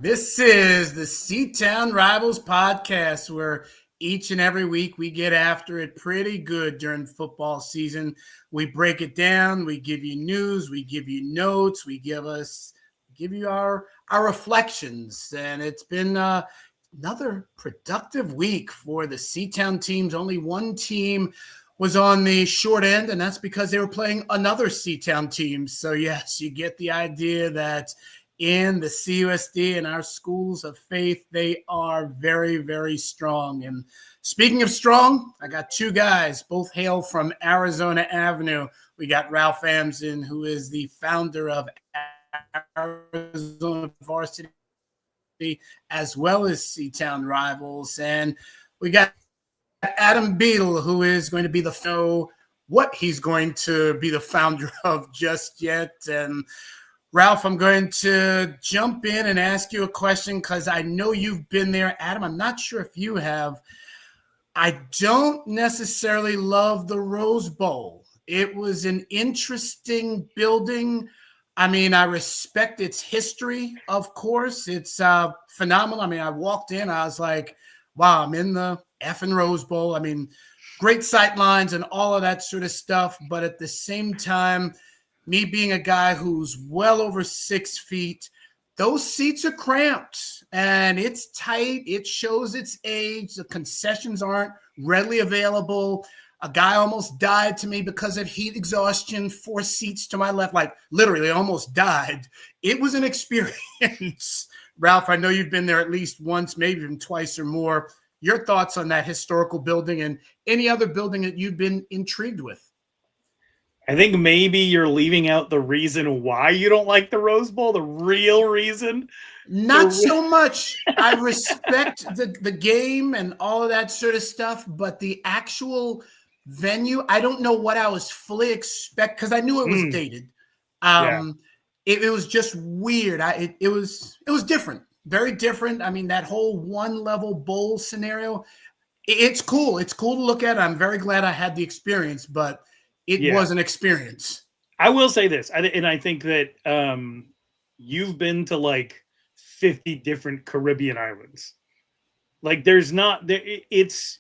This is the C-Town Rivals podcast, where each and every week we get after it pretty good during football season. We break it down, we give you news, we give you notes, we give you our reflections, and it's been another productive week for the C-Town teams. Only one team was on the short end, and that's because they were playing another C-Town team. So yes, you get the idea that in the CUSD and our schools of faith, they are very, very strong. And speaking of strong, I got two guys, both hail from Arizona Avenue. We got Ralph Amsden, who is the founder of Arizona Varsity, as well as C-Town Rivals. And we got Adam Beadle, who is going to be what he's going to be the founder of just yet. And Ralph, I'm going to jump in and ask you a question because I know you've been there. Adam, I'm not sure if you have. I don't necessarily love the Rose Bowl. It was an interesting building. I mean, I respect its history, of course. It's phenomenal. I mean, I walked in, I was like, wow, I'm in the effing Rose Bowl. I mean, great sight lines and all of that sort of stuff. But at the same time, me being a guy who's well over 6 feet, those seats are cramped and it's tight. It shows its age. The concessions aren't readily available. A guy almost died to me because of heat exhaustion, 4 seats to my left, like literally almost died. It was an experience. Ralph, I know you've been there at least once, maybe even twice or more. Your thoughts on that historical building and any other building that you've been intrigued with? I think maybe you're leaving out the reason why you don't like the Rose Bowl, the real reason. Not so much. I respect the game and all of that sort of stuff, but the actual venue, I don't know what I was fully expect because I knew it was dated. It was just weird. It was different, very different. I mean, that whole one level bowl scenario, it's cool. It's cool to look at. I'm very glad I had the experience, but it was an experience. I will say this, and I think that you've been to like 50 different Caribbean islands. Like, there's not there. It's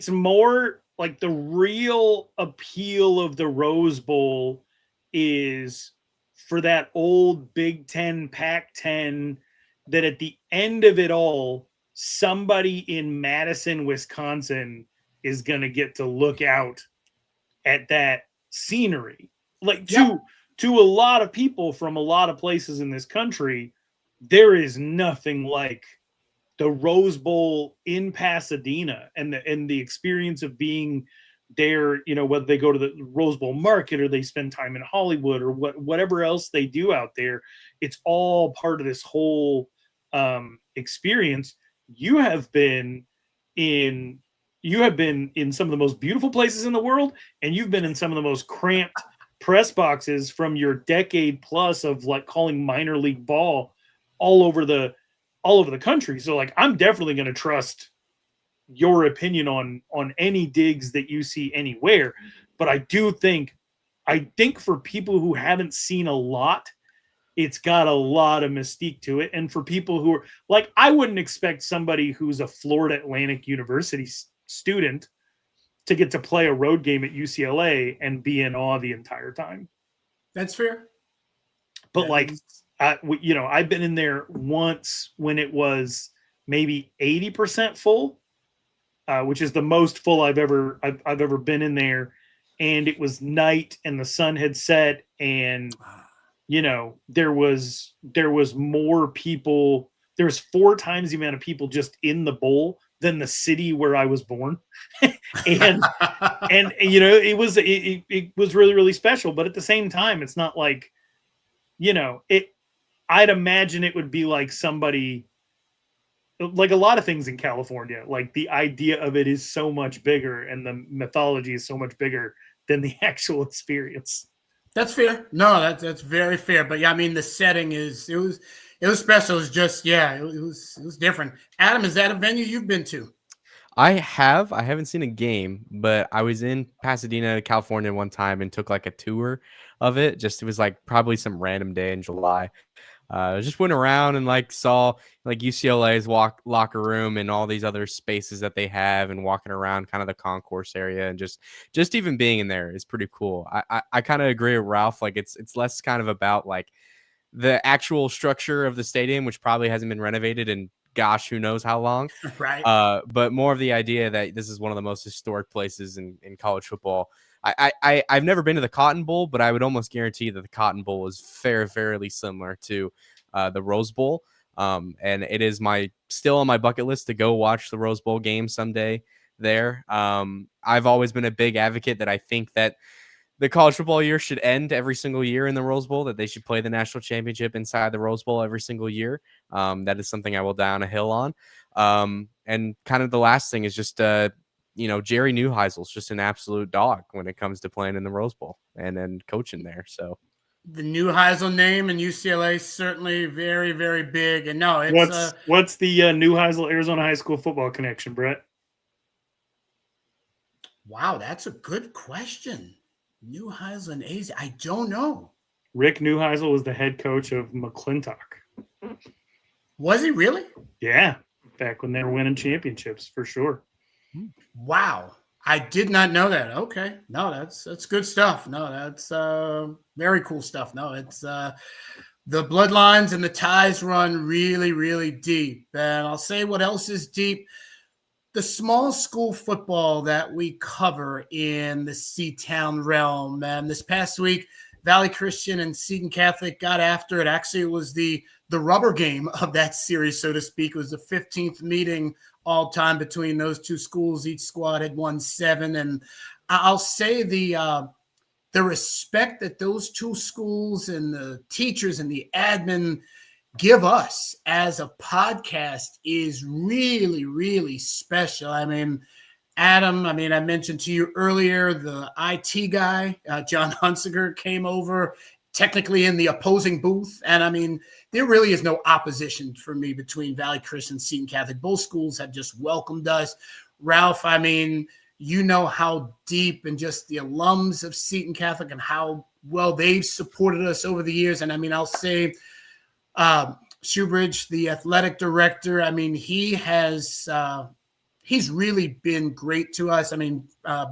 more like the real appeal of the Rose Bowl is for that old Big Ten, Pac-10, that at the end of it all, somebody in Madison, Wisconsin is going to get to look out at that scenery. Like, to a lot of people from a lot of places in this country, there is nothing like the Rose Bowl in Pasadena and the experience of being there, you know, whether they go to the Rose Bowl market or they spend time in Hollywood or whatever else they do out there. It's all part of this whole experience. You have been in some of the most beautiful places in the world, and you've been in some of the most cramped press boxes from your decade plus of like calling minor league ball all over the country. So like, I'm definitely going to trust your opinion on any digs that you see anywhere. But I think for people who haven't seen a lot, it's got a lot of mystique to it. And for people who are like, I wouldn't expect somebody who's a Florida Atlantic University student to get to play a road game at UCLA and be in awe the entire time. That's fair. But I've been in there once when it was maybe 80% full, which is the most full I've ever been in there. And it was night and the sun had set, and you know, there was more people. There was 4 times the amount of people just in the bowl than the city where I was born. and you know, it was really, really special. But at the same time, it's not like, you know, I'd imagine it would be like somebody, like a lot of things in California, like the idea of it is so much bigger and the mythology is so much bigger than the actual experience. That's fair. No, that's very fair. But yeah, I mean, the setting it was special. It was just, it was different. Adam, is that a venue you've been to? I haven't seen a game, but I was in Pasadena, California one time and took like a tour of it. It was like probably some random day in July. Just went around and like saw like UCLA's locker room and all these other spaces that they have, and walking around kind of the concourse area, and just even being in there is pretty cool. I kind of agree with Ralph. Like it's less kind of about like the actual structure of the stadium, which probably hasn't been renovated in gosh, who knows how long. Right. But more of the idea that this is one of the most historic places in college football. I've never been to the Cotton Bowl, but I would almost guarantee that the Cotton Bowl is fairly similar to the Rose Bowl. And it is still on my bucket list to go watch the Rose Bowl game someday there. I've always been a big advocate that I think that the college football year should end every single year in the Rose Bowl, that they should play the national championship inside the Rose Bowl every single year. That is something I will die on a hill on. And kind of the last thing is just, Jerry Neuheisel's just an absolute dog when it comes to playing in the Rose Bowl and then coaching there. So the Neuheisel name in UCLA is certainly very, very big. And no, it's what's the Neuheisel Arizona high school football connection, Brett? Wow, that's a good question. Neuheisel and AZ, I don't know. Rick Neuheisel was the head coach of McClintock. Was he really? Yeah, back when they were winning championships, for sure. Wow, I did not know that. Okay, no, that's good stuff. No, that's very cool stuff. No, it's the bloodlines and the ties run really, really deep. And I'll say what else is deep. The small school football that we cover in the C-Town realm. And this past week, Valley Christian and Seton Catholic got after it. Actually, it was the rubber game of that series, so to speak. It was the 15th meeting all time between those two schools. Each squad had won 7. And I'll say the respect that those two schools and the teachers and the admin give us as a podcast is really, really special. I mean, Adam, I mentioned to you earlier, the IT guy, John Hunsiger, came over technically in the opposing booth. And there really is no opposition for me between Valley Christian and Seton Catholic. Both schools have just welcomed us. Ralph, you know how deep and just the alums of Seton Catholic and how well they've supported us over the years. And I'll say, Shoebridge, the athletic director, he has he's really been great to us.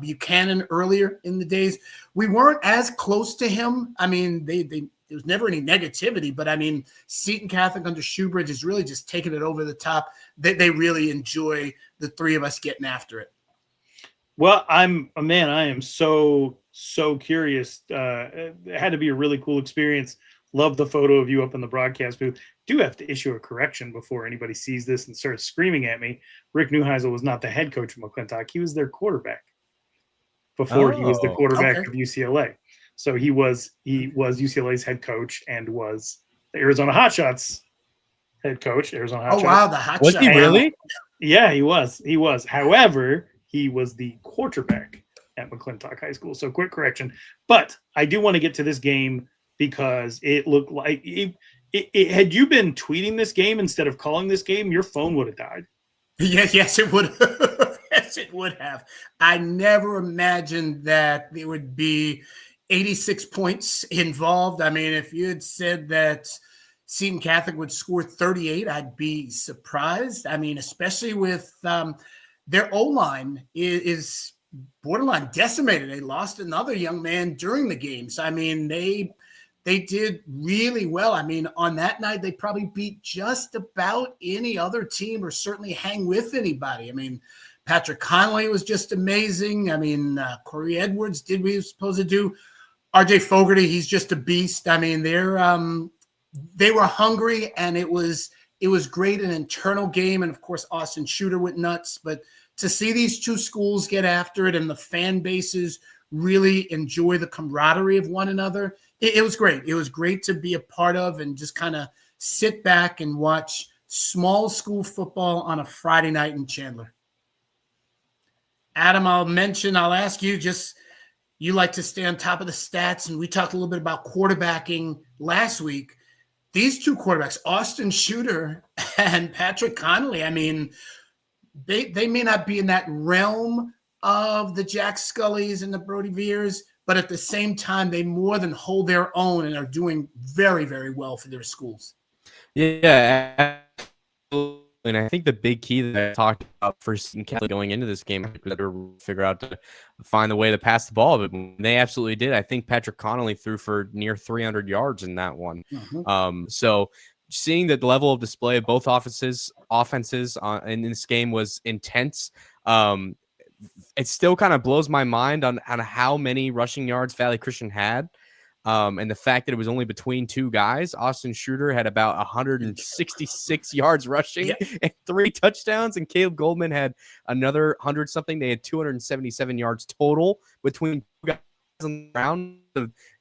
Buchanan earlier in the days, we weren't as close to him. There was never any negativity, but Seton Catholic under Shoebridge is really just taking it over the top. They really enjoy the three of us getting after it. Well, I am so curious. It had to be a really cool experience. Love the photo of you up in the broadcast booth. Do have to issue a correction before anybody sees this and starts screaming at me. Rick Neuheisel was not the head coach of McClintock. He was their quarterback before he was the quarterback of UCLA. So he was UCLA's head coach and was the Arizona Hotshots head coach. Arizona Hotshots. Oh, wow, the Hotshots. Was he really? Yeah, he was. He was. However, he was the quarterback at McClintock High School. So quick correction. But I do want to get to this game because it looked like had you been tweeting this game instead of calling this game, your phone would have died. Yes, it would have. Yes, it would have. I never imagined that there would be 86 points involved. If you had said that Seton Catholic would score 38, I'd be surprised. Especially with their O-line is borderline decimated. They lost another young man during the game. So, they did really well. On that night, they probably beat just about any other team or certainly hang with anybody. Patrick Conley was just amazing. Corey Edwards did what he was supposed to do. RJ Fogarty, he's just a beast. They were hungry, and it was great, an internal game. And, of course, Austin Shooter went nuts. But to see these two schools get after it and the fan bases really enjoy the camaraderie of one another, it was great. It was great to be a part of and just kind of sit back and watch small school football on a Friday night in Chandler. Adam, I'll ask you, you like to stay on top of the stats, and we talked a little bit about quarterbacking last week. These two quarterbacks, Austin Shooter and Patrick Conley, they may not be in that realm of the Jax Sculleys and the Brody Veers, but at the same time, they more than hold their own and are doing very, very well for their schools. Yeah, absolutely. And I think the big key that I talked about for Seton Catholic going into this game was to figure out to find the way to pass the ball. But they absolutely did. I think Patrick Connolly threw for near 300 yards in that one. So seeing the level of display of both offenses in this game was intense. It still kind of blows my mind on how many rushing yards Valley Christian had. And the fact that it was only between two guys. Austin Schroeder had about 166 yards rushing and 3 touchdowns, and Caleb Goldman had another 100 something. They had 277 yards total between two guys on the ground.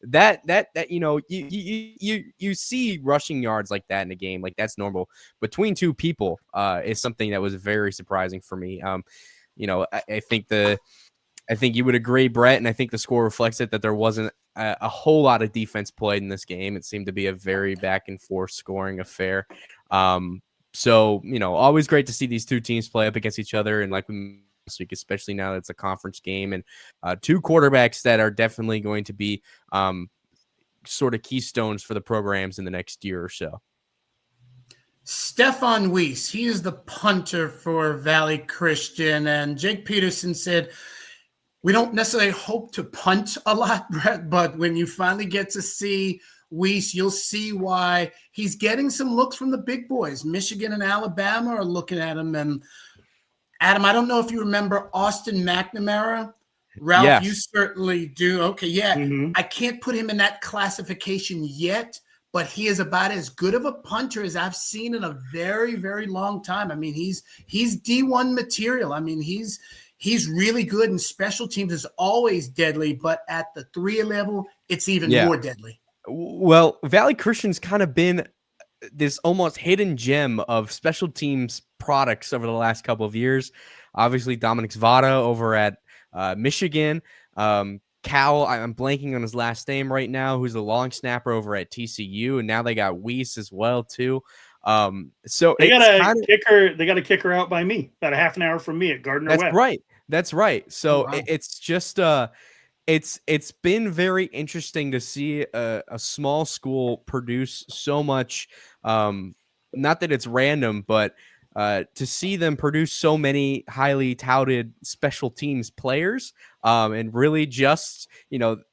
That you see rushing yards like that in a game, like that's normal. Between two people is something that was very surprising for me. I think you would agree, Brett, and I think the score reflects it, that there wasn't a whole lot of defense played in this game. It seemed to be a very back and forth scoring affair. So, always great to see these two teams play up against each other. And like we mentioned last week, especially now that it's a conference game, and two quarterbacks that are definitely going to be sort of keystones for the programs in the next year or so. Stefan Weiss, he is the punter for Valley Christian. And Jake Peterson said, we don't necessarily hope to punt a lot, Brett, but when you finally get to see Weiss, you'll see why he's getting some looks from the big boys. Michigan and Alabama are looking at him. And Adam, I don't know if you remember Austin McNamara. Ralph, Yes. You certainly do. Okay, yeah. Mhm. I can't put him in that classification yet, but he is about as good of a punter as I've seen in a very, very long time. I mean, he's D1 material. I mean, he's really good, and special teams is always deadly, but at the 3 level, it's even more deadly. Well, Valley Christian's kind of been this almost hidden gem of special teams products over the last couple of years. Obviously, Dominic Zvada over at Michigan. Cal, I'm blanking on his last name right now, who's the long snapper over at TCU, and now they got Weiss as well too. So they got a kicker. They got a kicker out by me, about a half an hour from me at Gardner Webb. That's right. So wow. It's just it's been very interesting to see a small school produce so much. Not that it's random, but to see them produce so many highly touted special teams players, and really just,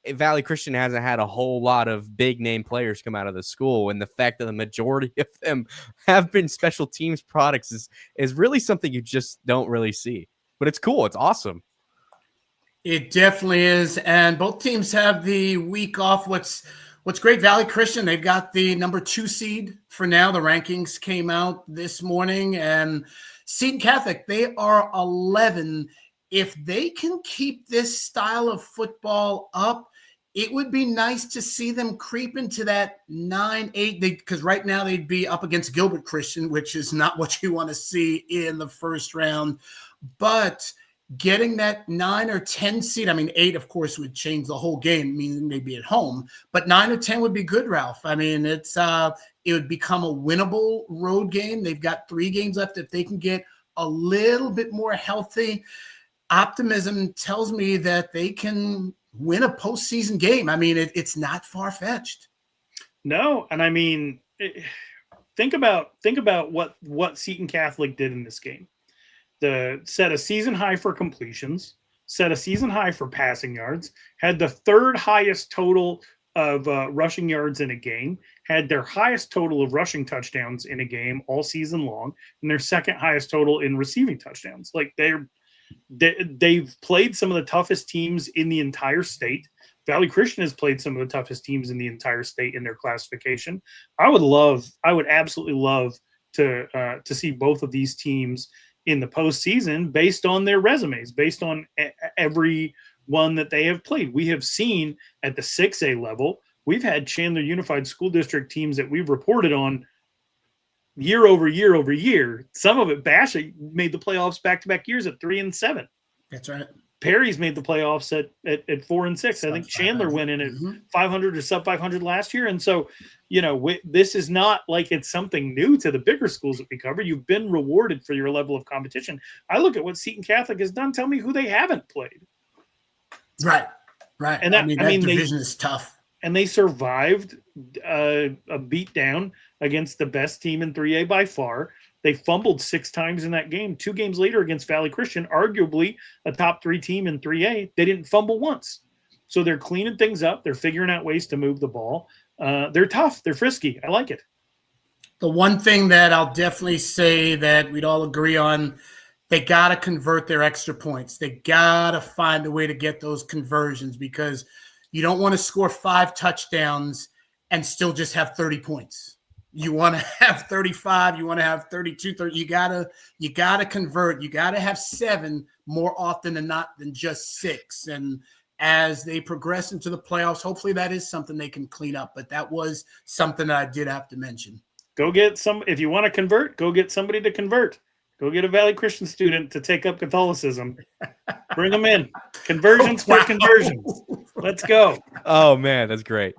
Valley Christian hasn't had a whole lot of big name players come out of the school, and the fact that the majority of them have been special teams products is really something you just don't really see. But it's cool. It's awesome. It definitely is, and both teams have the week off. What's great, Valley Christian, they've got the number 2 seed for now. The rankings came out this morning, and Seton Catholic, they are 11. If they can keep this style of football up, it would be nice to see them creep into that 9-8, because right now they'd be up against Gilbert Christian, which is not what you want to see in the first round. But getting that 9 or 10 seed, I mean, 8, of course, would change the whole game, meaning they'd be at home. But 9 or 10 would be good, Ralph. I mean, it would become a winnable road game. They've got 3 games left. If they can get a little bit more healthy, optimism tells me that they can win a postseason game. I mean, it's not far-fetched. No, and I mean, think about what Seton Catholic did in this game. Set a season high for completions, set a season high for passing yards, had the 3rd highest total of rushing yards in a game, had their highest total of rushing touchdowns in a game all season long, and their 2nd highest total in receiving touchdowns. Like they've played some of the toughest teams in the entire state. Valley Christian has played some of the toughest teams in the entire state in their classification. I would absolutely love to see both of these teams in the postseason based on their resumes, based on every one that they have played. We have seen at the 6A level, we've had Chandler Unified School District teams that we've reported on year over year over year. Some of it, Basha made the playoffs back-to-back years at 3 and 7. That's right. Perry's made the playoffs at 4 and 6. I think Chandler went in at 500 or sub 500 last year. And so, this is not like it's something new to the bigger schools that we cover. You've been rewarded for your level of competition. I look at what Seton Catholic has done. Tell me who they haven't played. Right. And that division is tough. And they survived a beatdown against the best team in 3A by far. They fumbled 6 times in that game. 2 games later against Valley Christian, arguably a top 3 team in 3A, they didn't fumble once. So they're cleaning things up. They're figuring out ways to move the ball. They're tough. They're frisky. I like it. The one thing that I'll definitely say that we'd all agree on, they got to convert their extra points. They got to find a way to get those conversions, because you don't want to score 5 touchdowns and still just have 30 points. You want to have 35, you want to have 32, 30. You gotta convert. You got to have 7 more often than not than just 6. And as they progress into the playoffs, hopefully that is something they can clean up. But that was something that I did have to mention. Go get some. If you want to convert, go get somebody to convert. Go get a Valley Christian student to take up Catholicism. Bring them in. Conversions for conversions. Let's go. Oh, man, that's great.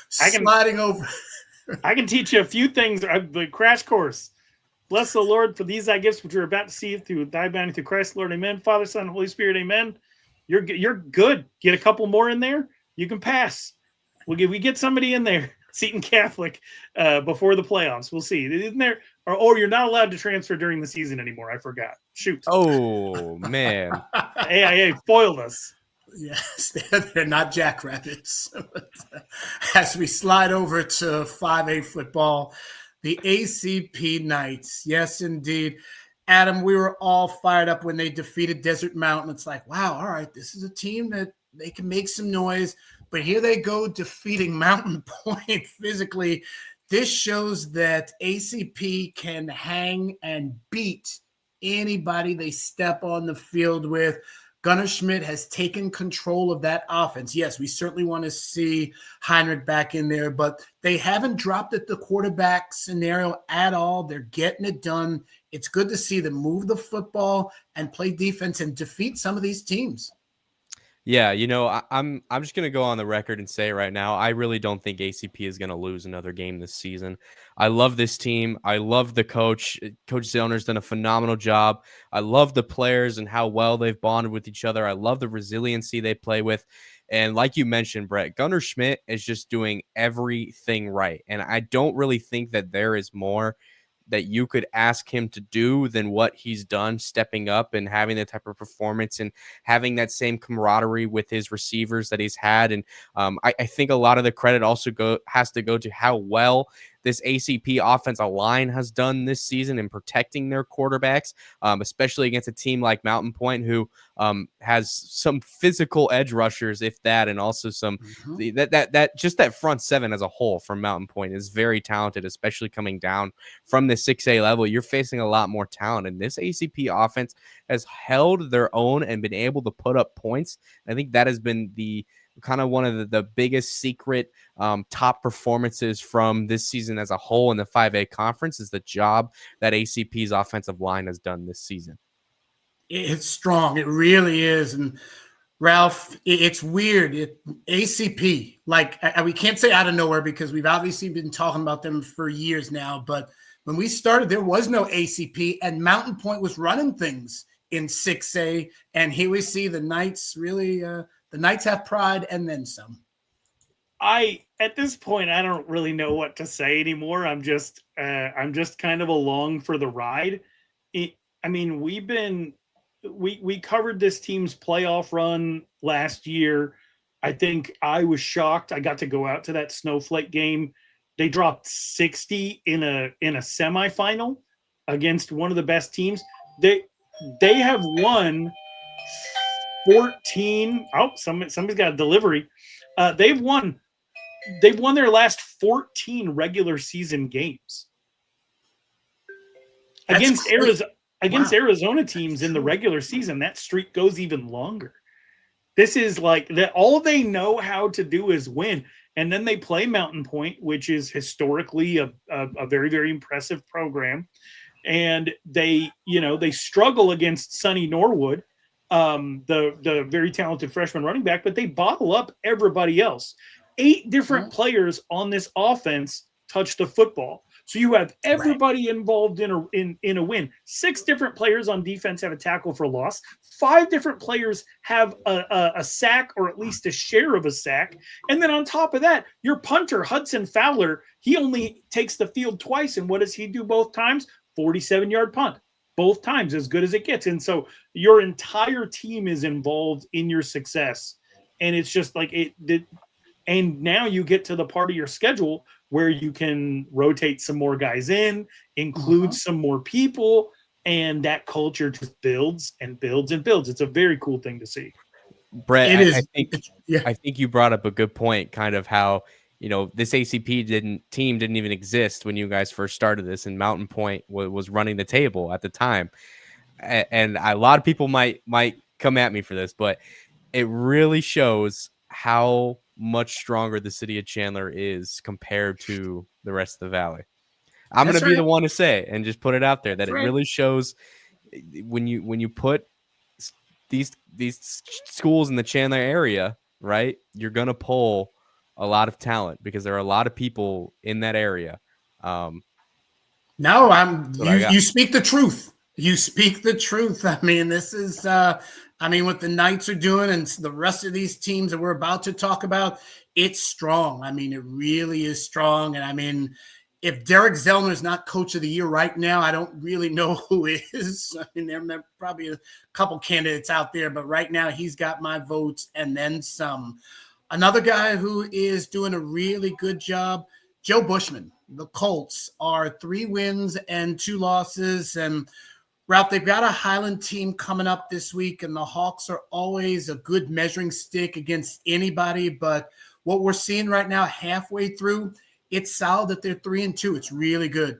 Sliding over. I can teach you a few things. The crash course. Bless the Lord for these thy gifts, which we're about to see through thy bounty through Christ, Lord. Amen. Father, Son, Holy Spirit. Amen. You're good. Get a couple more in there. You can pass. We get somebody in there. Seton Catholic before the playoffs. We'll see. Isn't there? Or you're not allowed to transfer during the season anymore. I forgot. Shoot. Oh, man. AIA foiled us. Yes, they're not jackrabbits. As we slide over to 5A football, the ACP Knights. Yes, indeed. Adam, we were all fired up when they defeated Desert Mountain. It's like, wow, all right, this is a team that they can make some noise. But here they go defeating Mountain Pointe physically. This shows that ACP can hang and beat anybody they step on the field with. Gunnar Schmidt has taken control of that offense. Yes, we certainly want to see Heinrich back in there, but they haven't dropped at the quarterback scenario at all. They're getting it done. It's good to see them move the football and play defense and defeat some of these teams. Yeah, I'm just gonna go on the record and say right now, I really don't think ACP is gonna lose another game this season. I love this team. I love the coach. Coach Zellner's done a phenomenal job. I love the players and how well they've bonded with each other. I love the resiliency they play with. And like you mentioned, Brett, Gunnar Schmidt is just doing everything right. And I don't really think that there is more that you could ask him to do than what he's done, stepping up and having the type of performance and having that same camaraderie with his receivers that he's had. And I think a lot of the credit also has to go to how well this ACP offensive line has done this season in protecting their quarterbacks, especially against a team like Mountain Pointe, who has some physical edge rushers, if that, and also some that front 7 as a whole from Mountain Pointe is very talented, especially coming down from the 6A level. You're facing a lot more talent, and this ACP offense has held their own and been able to put up points. I think that has been the kind of one of the biggest secret top performances from this season as a whole in the 5A conference is the job that ACP's offensive line has done this season. It's strong. It really is. And Ralph, it's weird. ACP, like we can't say out of nowhere because we've obviously been talking about them for years now. But when we started, there was no ACP, and Mountain Pointe was running things in 6A. And here we see the Knights really the Knights have pride and then some. At this point, I don't really know what to say anymore. I'm just kind of along for the ride. We covered this team's playoff run last year. I think I was shocked. I got to go out to that Snowflake game. They dropped 60 in a semifinal against one of the best teams. They have won 14. Oh, somebody's got a delivery. They've won their last 14 regular season games against Arizona teams in the regular season. That streak goes even longer. This is like that. All they know how to do is win. And then they play Mountain Pointe, which is historically a very, very impressive program. And they struggle against Sonny Norwood, the very talented freshman running back, but they bottle up everybody else. 8 different players on this offense touch the football. So you have everybody involved in a win. 6 different players on defense have a tackle for loss. 5 different players have a sack or at least a share of a sack. And then on top of that, your punter, Hudson Fowler, he only takes the field twice. And what does he do both times? 47-yard punt. Both times, as good as it gets. And so your entire team is involved in your success. And it's just like and now you get to the part of your schedule where you can rotate some more guys in, include some more people, and that culture just builds and builds and builds. It's a very cool thing to see. Brett, I think you brought up a good point, kind of how, this ACP team didn't even exist when you guys first started this, and Mountain Pointe was running the table at the time. And a lot of people might come at me for this, but it really shows how much stronger the city of Chandler is compared to the rest of the valley. I'm going to be the one to say and just put it out there that it really shows when you put these schools in the Chandler area, right? You're going to pull a lot of talent because there are a lot of people in that area. You speak the truth. You speak the truth. I mean, this is what the Knights are doing and the rest of these teams that we're about to talk about, it's strong. I mean, it really is strong. And I mean, if Derek Zellner is not coach of the year right now, I don't really know who is. I mean, there are probably a couple candidates out there, but right now he's got my votes and then some. Another guy who is doing a really good job, Joe Bushman. The Colts are 3 wins and 2 losses. And Ralph, they've got a Highland team coming up this week, and the Hawks are always a good measuring stick against anybody. But what we're seeing right now, halfway through, it's solid that they're 3-2. It's really good.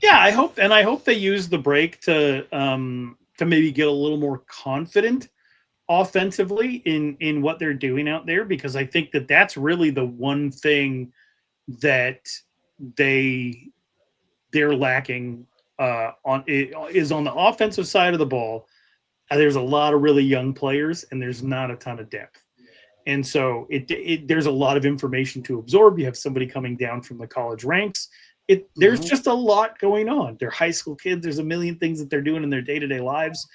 Yeah, I hope they use the break to maybe get a little more confident offensively in what they're doing out there, because I think that's really the one thing that they're lacking on the offensive side of the ball. There's a lot of really young players, and there's not a ton of depth. And so there's a lot of information to absorb. You have somebody coming down from the college ranks. There's just a lot going on. They're high school kids. There's a million things that they're doing in their day-to-day lives.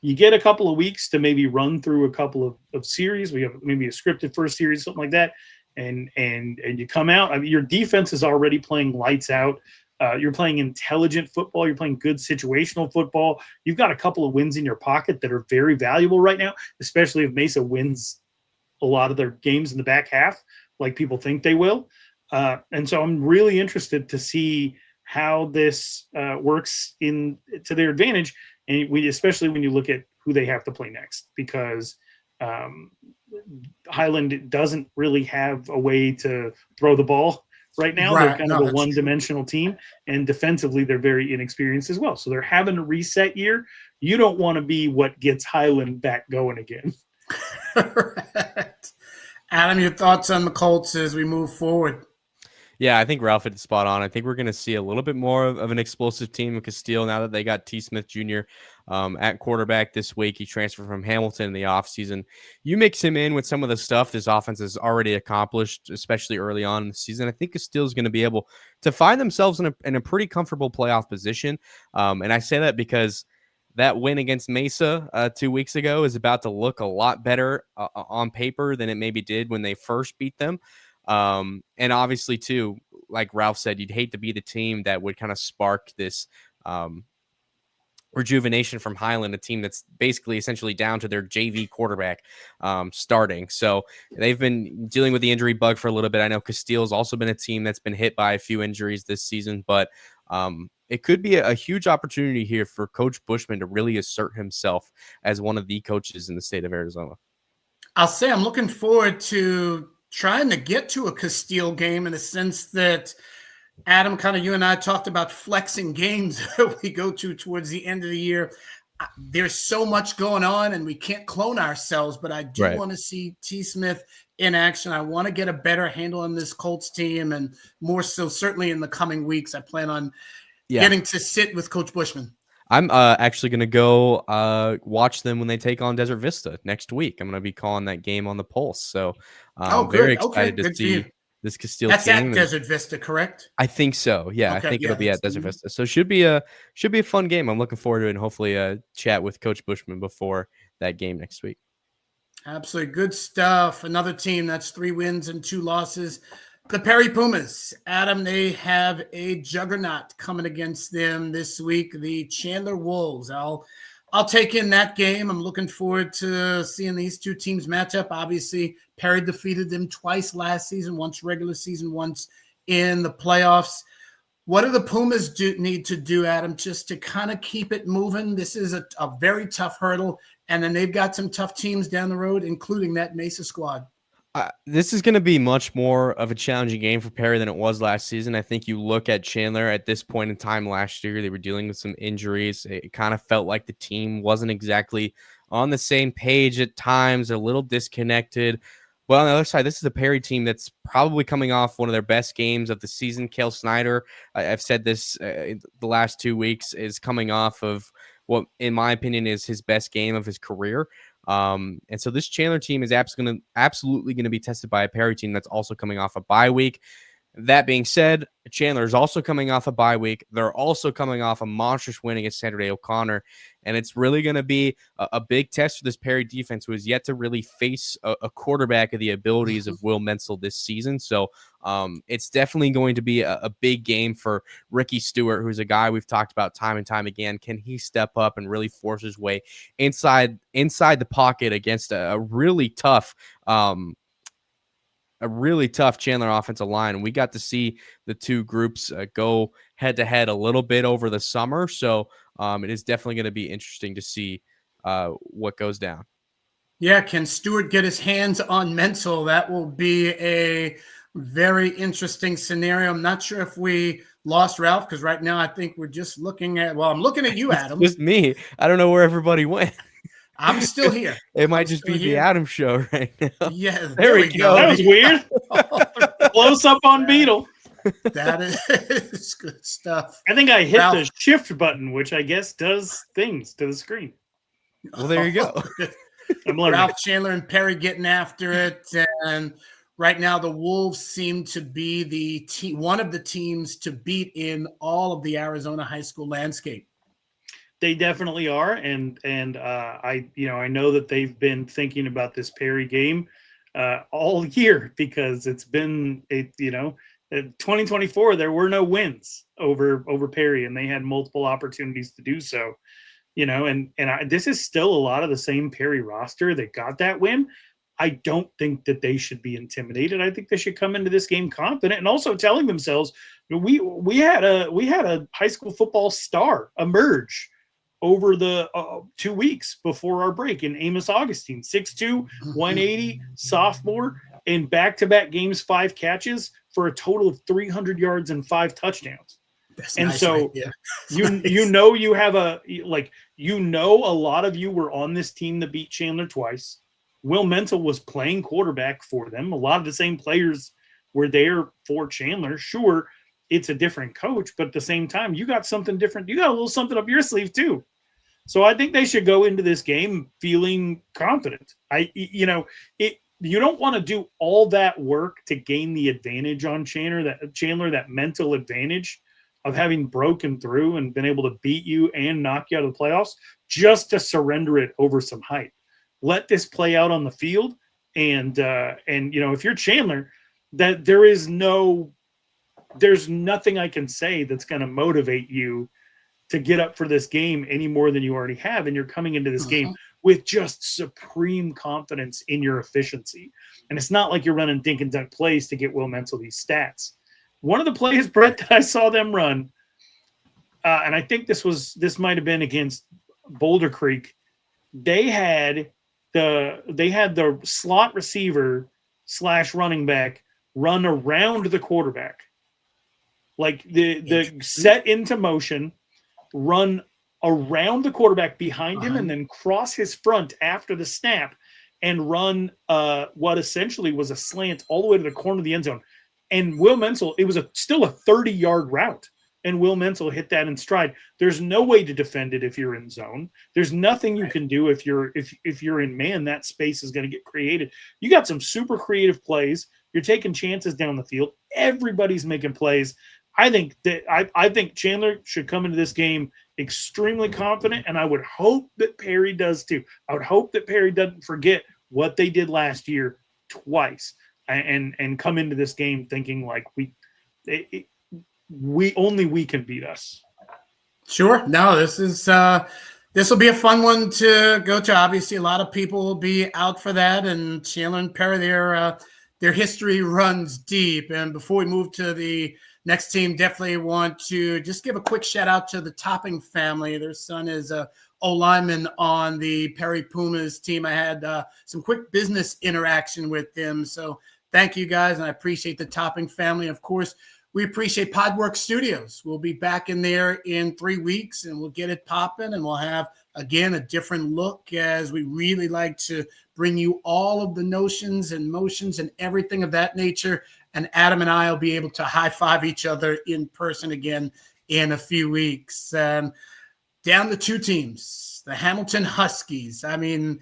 You get a couple of weeks to maybe run through a couple of series. We have maybe a scripted first series, something like that. And you come out. I mean, your defense is already playing lights out. You're playing intelligent football. You're playing good situational football. You've got a couple of wins in your pocket that are very valuable right now, especially if Mesa wins a lot of their games in the back half, like people think they will. And so I'm really interested to see how this works to their advantage. And especially when you look at who they have to play next, because Highland doesn't really have a way to throw the ball right now. They're kind of a one-dimensional team, and defensively they're very inexperienced as well. So they're having a reset year. You don't want to be what gets Highland back going again. Correct. Adam, your thoughts on the Colts as we move forward? Yeah, I think Ralph hit the spot on. I think we're going to see a little bit more of an explosive team in Casteel now that they got T. Smith Jr. At quarterback this week. He transferred from Hamilton in the offseason. You mix him in with some of the stuff this offense has already accomplished, especially early on in the season. I think Casteel is going to be able to find themselves in a pretty comfortable playoff position. And I say that because that win against Mesa 2 weeks ago is about to look a lot better on paper than it maybe did when they first beat them. And obviously, too, like Ralph said, you'd hate to be the team that would kind of spark this rejuvenation from Highland, a team that's basically essentially down to their JV quarterback starting. So they've been dealing with the injury bug for a little bit. I know Casteel has also been a team that's been hit by a few injuries this season, but it could be a huge opportunity here for Coach Bushman to really assert himself as one of the coaches in the state of Arizona. I'll say I'm looking forward to trying to get to a Casteel game in the sense that, Adam, kind of you and I talked about flexing games that we go to towards the end of the year. There's so much going on, and we can't clone ourselves, but I do want to see T. Smith in action. I want to get a better handle on this Colts team, and more so certainly in the coming weeks. I plan on getting to sit with Coach Bushman. I'm actually going to go watch them when they take on Desert Vista next week. I'm going to be calling that game on the Pulse. So very excited to see this Casteel That's team. at And Desert Vista, correct? I think so. Yeah, I Okay, think yeah, it'll be at that's- Desert Vista. So should be a fun game. I'm looking forward to it, and hopefully chat with Coach Bushman before that game next week. Absolutely good stuff. Another team that's 3 wins and 2 losses. The Perry Pumas. Adam, they have a juggernaut coming against them this week, the Chandler Wolves. I'll take in that game. I'm looking forward to seeing these 2 teams match up. Obviously, Perry defeated them twice last season, once regular season, once in the playoffs. What do the Pumas need to do, Adam, just to kind of keep it moving? This is a very tough hurdle, and then they've got some tough teams down the road, including that Mesa squad. This is going to be much more of a challenging game for Perry than it was last season. I think you look at Chandler at this point in time last year, they were dealing with some injuries. It kind of felt like the team wasn't exactly on the same page at times, a little disconnected. But on the other side, this is a Perry team that's probably coming off one of their best games of the season. Cale Snyder, I've said this the last 2 weeks, is coming off of what, in my opinion, is his best game of his career. And so this Chandler team is absolutely going to be tested by a Perry team that's also coming off a bye week. That being said, Chandler is also coming off a bye week. They're also coming off a monstrous win against Saturday O'Connor. And it's really going to be a big test for this Perry defense, who has yet to really face a quarterback of the abilities of Will Menzel this season. So it's definitely going to be a big game for Ricky Stewart, who's a guy we've talked about time and time again. Can he step up and really force his way inside the pocket against a really tough Chandler offensive line? And we got to see the 2 groups go head to head a little bit over the summer. So it is definitely going to be interesting to see what goes down. Yeah, can Stewart get his hands on Mental? That will be a very interesting scenario. I'm not sure if we lost Ralph, because right now I think we're just looking at, well, I'm looking at you, Adam. It's just me. I don't know where everybody went. I'm still here. It might just be the Adam show right now. Yeah, there we go. That was weird. Close up on Beadle. That is good stuff. I think I hit the shift button, which I guess does things to the screen. Well, there you go. Ralph, Chandler, and Perry getting after it. And right now the Wolves seem to be one of the teams to beat in all of the Arizona high school landscape. They definitely are, and I know that they've been thinking about this Perry game all year, because it's been 2024. There were no wins over Perry, and they had multiple opportunities to do so. This is still a lot of the same Perry roster that got that win. I don't think that they should be intimidated. I think they should come into this game confident, and also telling themselves, we had a high school football star emerge over the 2 weeks before our break in Amos Augustine, 6'2", 180, sophomore, in back-to-back games, 5 catches for a total of 300 yards and 5 touchdowns. That's and nice, so right? Yeah. you know you have a lot of you were on this team that beat Chandler twice. Will Menzel was playing quarterback for them. A lot of the same players were there for Chandler. Sure, it's a different coach, but at the same time, you got something different. You got a little something up your sleeve too. So I think they should go into this game feeling confident. You don't want to do all that work to gain the advantage on Chandler, that mental advantage of having broken through and been able to beat you and knock you out of the playoffs, just to surrender it over some hype. Let this play out on the field. And if you're Chandler, that there's nothing I can say that's going to motivate you to get up for this game any more than you already have. And you're coming into this game with just supreme confidence in your efficiency. And it's not like you're running dink and dunk plays to get Will Menzel these stats. One of the plays, Brett, that I saw them run, and I think this might have been against Boulder Creek. They had the slot receiver / running back run around the quarterback, like the set into motion, run around the quarterback behind him, and then cross his front after the snap and run what essentially was a slant all the way to the corner of the end zone. And Will Menzel, it was still a 30-yard route, and Will Menzel hit that in stride. There's no way to defend it if you're in zone. There's nothing you can do if you're in man. That space is going to get created. You got some super creative plays. You're taking chances down the field. Everybody's making plays. I think Chandler should come into this game extremely confident, and I would hope that Perry does too. I would hope that Perry doesn't forget what they did last year twice, and come into this game thinking like we can beat us. Sure. No, this will be a fun one to go to. Obviously, a lot of people will be out for that, and Chandler and Perry, their history runs deep. And before we move to the next team, definitely want to just give a quick shout out to the Topping family. Their son is a O-lineman on the Perry Pumas team. I had some quick business interaction with them. So thank you guys, and I appreciate the Topping family. Of course, we appreciate Podwork Studios. We'll be back in there in 3 weeks, and we'll get it popping, and we'll have, again, a different look, as we really like to bring you all of the notions and motions and everything of that nature. And Adam and I will be able to high-five each other in person again in a few weeks. Down the 2 teams, the Hamilton Huskies. I mean,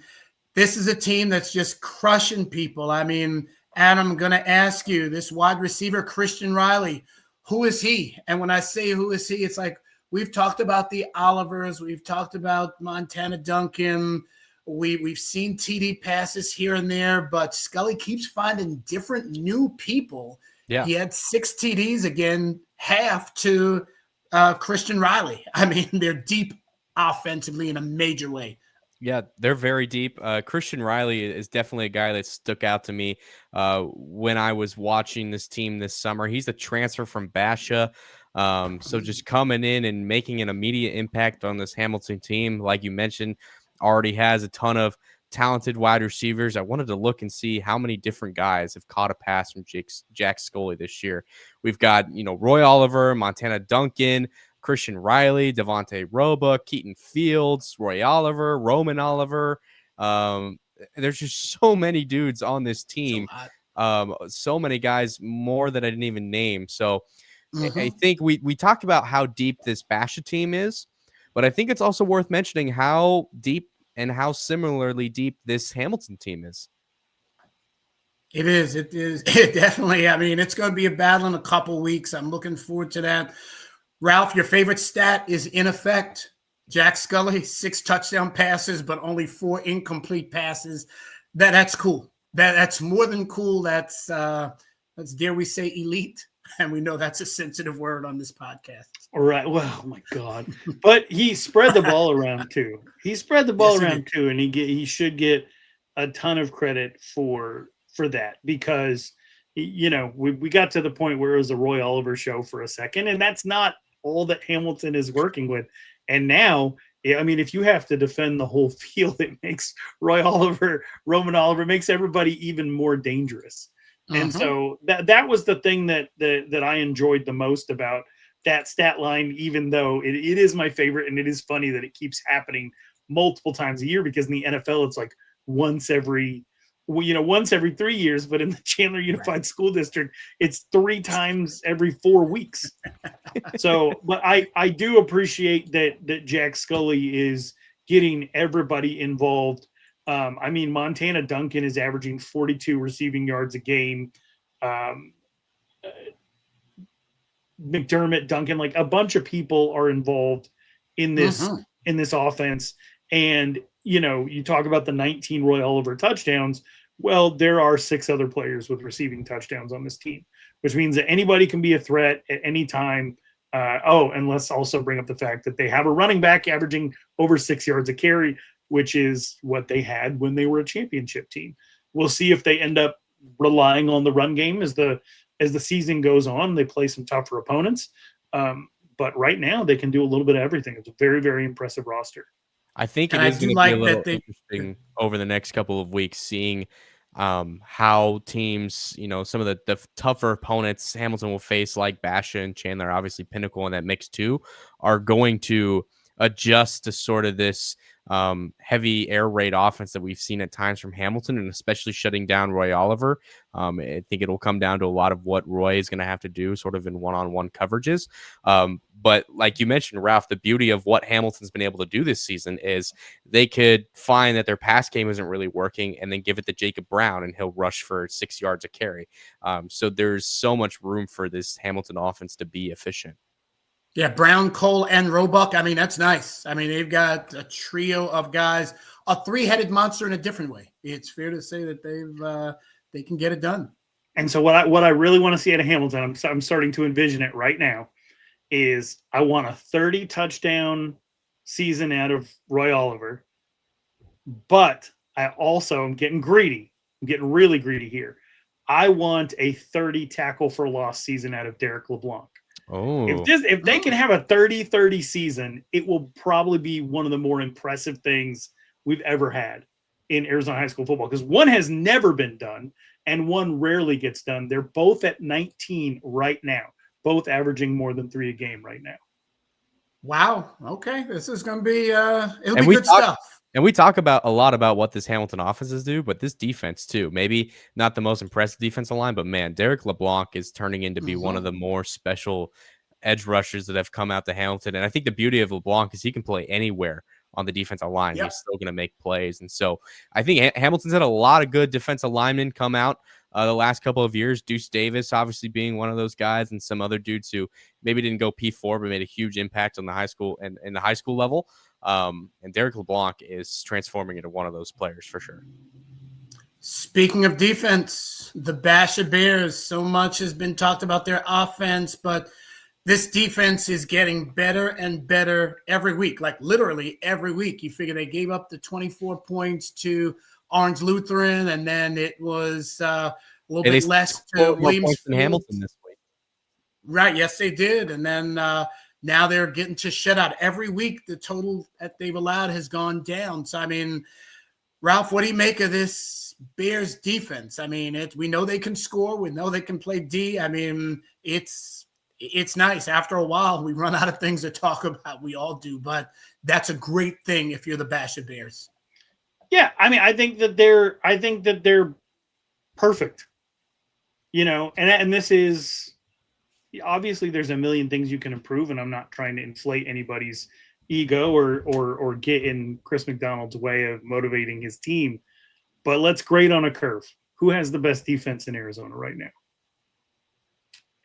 this is a team that's just crushing people. I mean, Adam, I'm going to ask you, this wide receiver, Christian Riley, who is he? And when I say who is he, it's like we've talked about the Olivers. We've talked about Montana Duncan. We've seen TD passes here and there, but Sculley keeps finding different new people. Yeah. He had 6 TDs, again, half to Christian Riley. I mean, they're deep offensively in a major way. Yeah, they're very deep. Christian Riley is definitely a guy that stuck out to me when I was watching this team this summer. He's a transfer from Basha. So just coming in and making an immediate impact on this Hamilton team, like you mentioned, already has a ton of talented wide receivers. I wanted to look and see how many different guys have caught a pass from Jax Sculley this year. We've got, Roy Oliver, Montana Duncan, Christian Riley, Devontae Roebuck, Keaton Fields, Roy Oliver, Roman Oliver. There's just so many dudes on this team. So many guys, more that I didn't even name. So I think we talked about how deep this Basha team is, but I think it's also worth mentioning how deep and how similarly deep this Hamilton team is. It is. It definitely. I mean, it's going to be a battle in a couple weeks. I'm looking forward to that. Ralph, your favorite stat is in effect. Jax Sculley, 6 touchdown passes, but only 4 incomplete passes. That's cool. That's more than cool. That's dare we say elite, and we know that's a sensitive word on this podcast. All right. Well, oh my God. But he spread the ball around too. He spread the ball around too, and he should get a ton of credit for that, because we got to the point where it was a Roy Oliver show for a second, and that's not all that Hamilton is working with. And now, I mean, if you have to defend the whole field, it makes Roy Oliver, Roman Oliver, makes everybody even more dangerous. And so that was the thing that I enjoyed the most about that stat line, even though it is my favorite, and it is funny that it keeps happening multiple times a year, because in the NFL, it's like once every 3 years, but in the Chandler Unified School District, it's 3 times every 4 weeks. So, but I do appreciate that Jax Sculley is getting everybody involved. I mean, Montana Duncan is averaging 42 receiving yards a game. McDermott, Duncan, like a bunch of people are involved in this offense. And you talk about the 19 Roy Oliver touchdowns. Well, there are 6 other players with receiving touchdowns on this team, which means that anybody can be a threat at any time. And let's also bring up the fact that they have a running back averaging over 6 yards a carry, which is what they had when they were a championship team. We'll see if they end up relying on the run game as the season goes on. They play some tougher opponents. But right now they can do a little bit of everything. It's a very, very impressive roster. I think it is going to be a little interesting over the next couple of weeks, seeing how teams, some of the tougher opponents Hamilton will face, like Basha and Chandler, obviously Pinnacle in that mix too, are going to adjust to sort of this heavy air raid offense that we've seen at times from Hamilton, and especially shutting down Roy Oliver. I think it'll come down to a lot of what Roy is going to have to do sort of in one-on-one coverages. But like you mentioned, Ralph, the beauty of what Hamilton's been able to do this season is they could find that their pass game isn't really working and then give it to Jacob Brown and he'll rush for 6 yards a carry. So there's so much room for this Hamilton offense to be efficient. Yeah, Brown, Cole, and Roebuck. I mean, that's nice. I mean, they've got a trio of guys, a three-headed monster in a different way. It's fair to say that they can get it done. And so what I really want to see out of Hamilton, I'm starting to envision it right now, is I want a 30 touchdown season out of Roy Oliver, but I also am getting greedy. I'm getting really greedy here. I want a 30 tackle for loss season out of Derek LeBlanc. Oh, if they can have a 30-30 season, it will probably be one of the more impressive things we've ever had in Arizona high school football, because one has never been done and one rarely gets done. They're both at 19 right now, both averaging more than 3 a game right now. Wow. Okay. This is going to be it'll be good stuff. And we talk about a lot about what this Hamilton offenses do, but this defense too. Maybe not the most impressive defensive line, but man, Derek LeBlanc is turning into be one of the more special edge rushers that have come out to Hamilton. And I think the beauty of LeBlanc is he can play anywhere on the defensive line. Yep. He's still going to make plays. And so I think Hamilton's had a lot of good defensive linemen come out the last couple of years. Deuce Davis obviously being one of those guys, and some other dudes who maybe didn't go P4 but made a huge impact on the high school and in the high school level. And Derek LeBlanc is transforming into one of those players for sure. Speaking of defense, the Basha Bears, so much has been talked about their offense, but this defense is getting better and better every week, like literally every week. You figure they gave up the 24 points to Orange Lutheran, and then it was a little bit less to Williams and Hamilton this week. Right, yes, they did. And then now they're getting to shutout. Every week, the total that they've allowed has gone down. So, I mean, Ralph, what do you make of this Bears defense? I mean, we know they can score. We know they can play D. I mean, it's nice. After a while, we run out of things to talk about. We all do. But that's a great thing if you're the Basha Bears. Yeah, I mean, I think that they're perfect. You know, and this is obviously there's a million things you can improve, and I'm not trying to inflate anybody's ego or get in Chris McDonald's way of motivating his team. But let's grade on a curve. Who has the best defense in Arizona right now?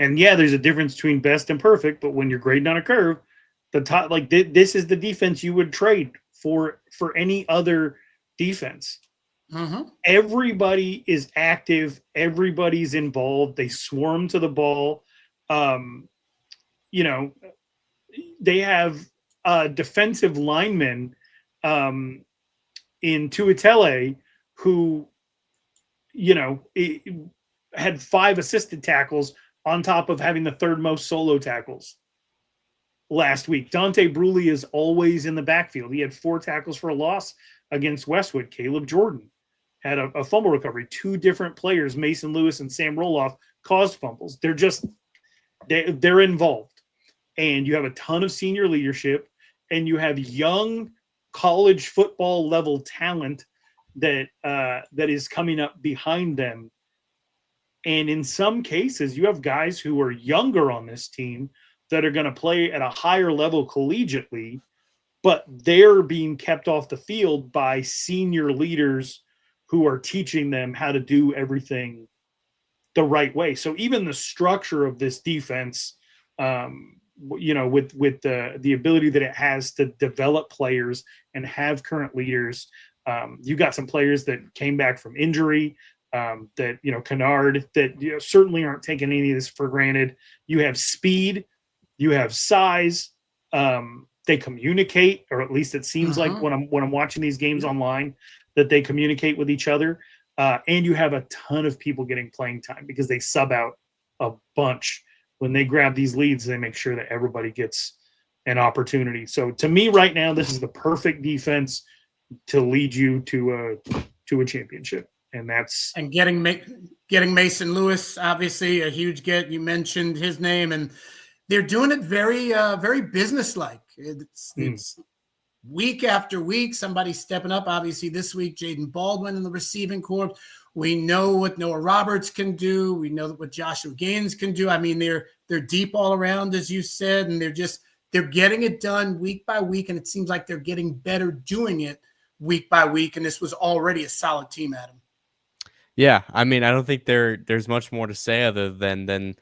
And yeah, there's a difference between best and perfect, but when you're grading on a curve, the top, like this is the defense you would trade for any other defense. Mm-hmm. Everybody is active. Everybody's involved. They swarm to the ball. You know, they have defensive linemen in Tuatele who, you know, had 5 assisted tackles on top of having the 3rd most solo tackles last week. Dante Bruley is always in the backfield. He had 4 tackles for a loss against Westwood. Caleb Jordan had a fumble recovery. 2 different players, Mason Lewis and Sam Roloff, caused fumbles. They're involved. And you have a ton of senior leadership, and you have young college football level talent that is coming up behind them. And in some cases, you have guys who are younger on this team that are going to play at a higher level collegiately, but they're being kept off the field by senior leaders who are teaching them how to do everything the right way. So even the structure of this defense, you know, with the ability that it has to develop players and have current leaders, you got some players that came back from injury, that, you know, Kennard, that, you know, certainly aren't taking any of this for granted. You have speed, you have size, they communicate, or at least it seems like when I'm watching these games online, that they communicate with each other. And you have a ton of people getting playing time because they sub out a bunch. When they grab these leads, they make sure that everybody gets an opportunity. So to me right now, this is the perfect defense to lead you to a championship. And getting Mason Lewis, obviously a huge get. You mentioned his name, and they're doing it very, very businesslike. It's week after week, somebody's stepping up. Obviously, this week, Jaden Baldwin in the receiving corps. We know what Noah Roberts can do. We know what Joshua Gaines can do. I mean, they're deep all around, as you said, and they're getting it done week by week, and it seems like they're getting better doing it week by week. And this was already a solid team, Adam. Yeah, I mean, I don't think there's much more to say other than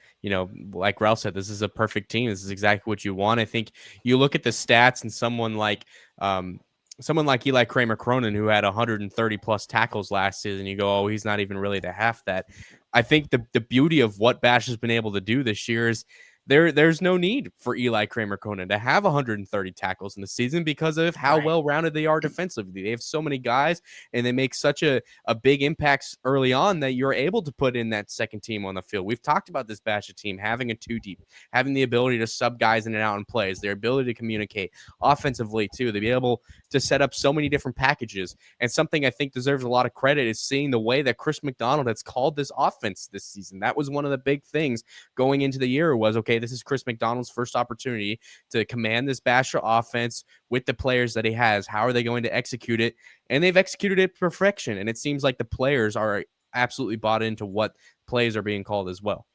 like Ralph said, this is a perfect team. This is exactly what you want. I think you look at the stats and someone like Eli Kramer Cronin, who had 130 plus tackles last season, you go, oh, he's not even really to half that. I think the beauty of what Bash has been able to do this year is there's no need for Eli Kramer Cronin to have 130 tackles in the season because of how well-rounded they are defensively. They have so many guys, and they make such a big impacts early on that you're able to put in that second team on the field. We've talked about this Basha team having a two deep, having the ability to sub guys in and out in plays, their ability to communicate offensively too, to be able to set up so many different packages. And something I think deserves a lot of credit is seeing the way that Chris McDonald has called this offense this season. That was one of the big things going into the year was, okay, this is Chris McDonald's first opportunity to command this Basha offense with the players that he has. How are they going to execute it? And they've executed it to perfection. And it seems like the players are absolutely bought into what plays are being called as well.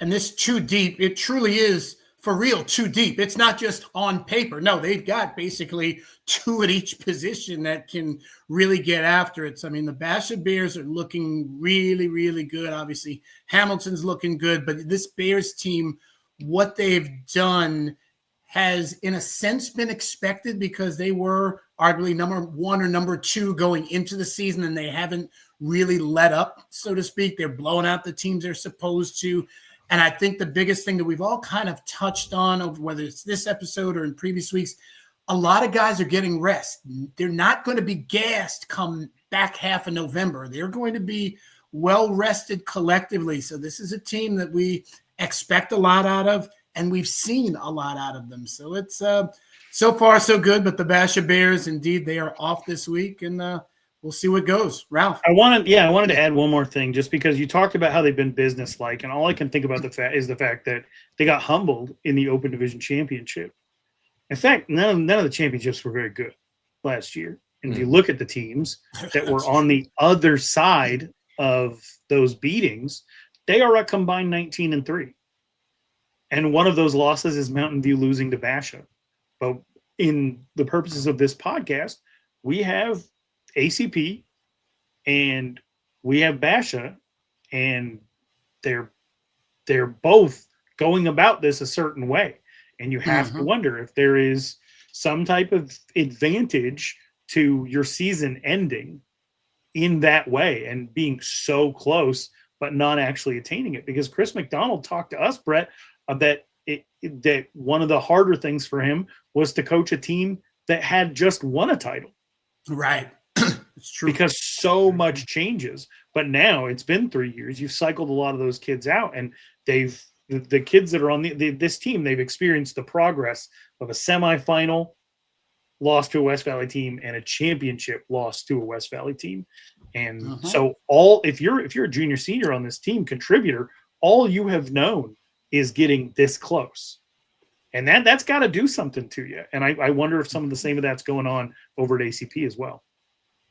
And this too deep, it truly is for real too deep. It's not just on paper. No, they've got basically two at each position that can really get after it. So, I mean, the Basha Bears are looking really, really good. Obviously, Hamilton's looking good, but this Bears team, what they've done has, in a sense, been expected because they were arguably number one or number two going into the season, and they haven't really let up, so to speak. They're blowing out the teams they're supposed to. And I think the biggest thing that we've all kind of touched on, over whether it's this episode or in previous weeks, a lot of guys are getting rest. They're not going to be gassed come back half of November. They're going to be well rested collectively. So this is a team that we expect a lot out of, and we've seen a lot out of them. So it's so far so good. But the Basha Bears, indeed, they are off this week, and we'll see what goes. Ralph. I wanted to add one more thing, just because you talked about how they've been businesslike, and all I can think about is the fact that they got humbled in the Open Division Championship. In fact, none of the championships were very good last year. And if you look at the teams that were on the other side of those beatings, they are a combined 19-3. And one of those losses is Mountain View losing to Basha. But in the purposes of this podcast, we have ACP and we have Basha, and they're both going about this a certain way. And you have to wonder if there is some type of advantage to your season ending in that way and being so close, but not actually attaining it. Because Chris McDonald talked to us, Brett, that one of the harder things for him was to coach a team that had just won a title. Right. It's true. Because so much changes. But now it's been 3 years. You've cycled a lot of those kids out, and the kids that are on this team, they've experienced the progress of a semifinal loss to a West Valley team and a championship loss to a West Valley team. And so if you're a junior senior on this team, contributor, all you have known is getting this close. And that's got to do something to you. And I wonder if some of the same of that's going on over at ACP as well.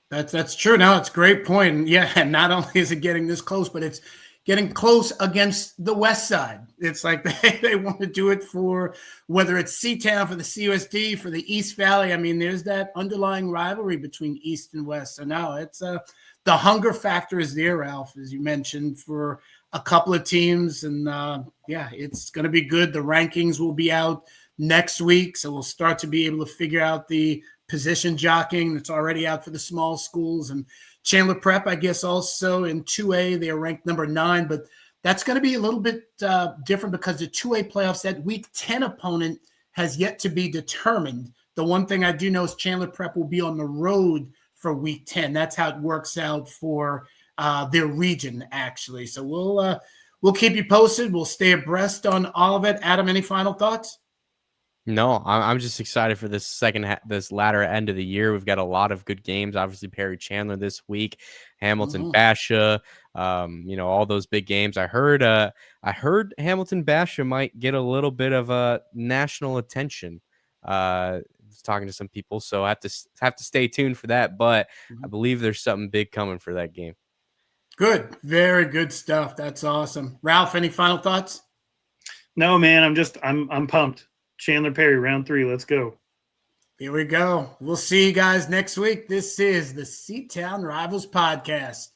That's true. No, it's a great point. And yeah, and not only is it getting this close, but it's getting close against the West Side. It's like they want to do it for whether it's C-Town, for the CUSD, for the East Valley. I mean, there's that underlying rivalry between East and West. So now it's the hunger factor is there, Ralph, as you mentioned, for a couple of teams. And yeah, it's going to be good. The rankings will be out next week. So we'll start to be able to figure out the position jockeying that's already out for the small schools. And Chandler Prep, I guess, also in 2A, they are ranked number 9, but that's going to be a little bit different because the 2A playoffs, that Week 10 opponent has yet to be determined. The one thing I do know is Chandler Prep will be on the road for Week 10. That's how it works out for their region, actually. So we'll keep you posted. We'll stay abreast on all of it. Adam, any final thoughts? No, I'm just excited for this this latter end of the year. We've got a lot of good games. Obviously, Perry Chandler this week, Hamilton Basha, all those big games. I heard Hamilton Basha might get a little bit of national attention was talking to some people, so I have to stay tuned for that. But I Mhm. believe there's something big coming for that game. Good. Very good stuff. That's awesome. Ralph, any final thoughts? No, man, I'm pumped. Chandler-Perry, round 3. Let's go. Here we go. We'll see you guys next week. This is the Seatown Rivals Podcast.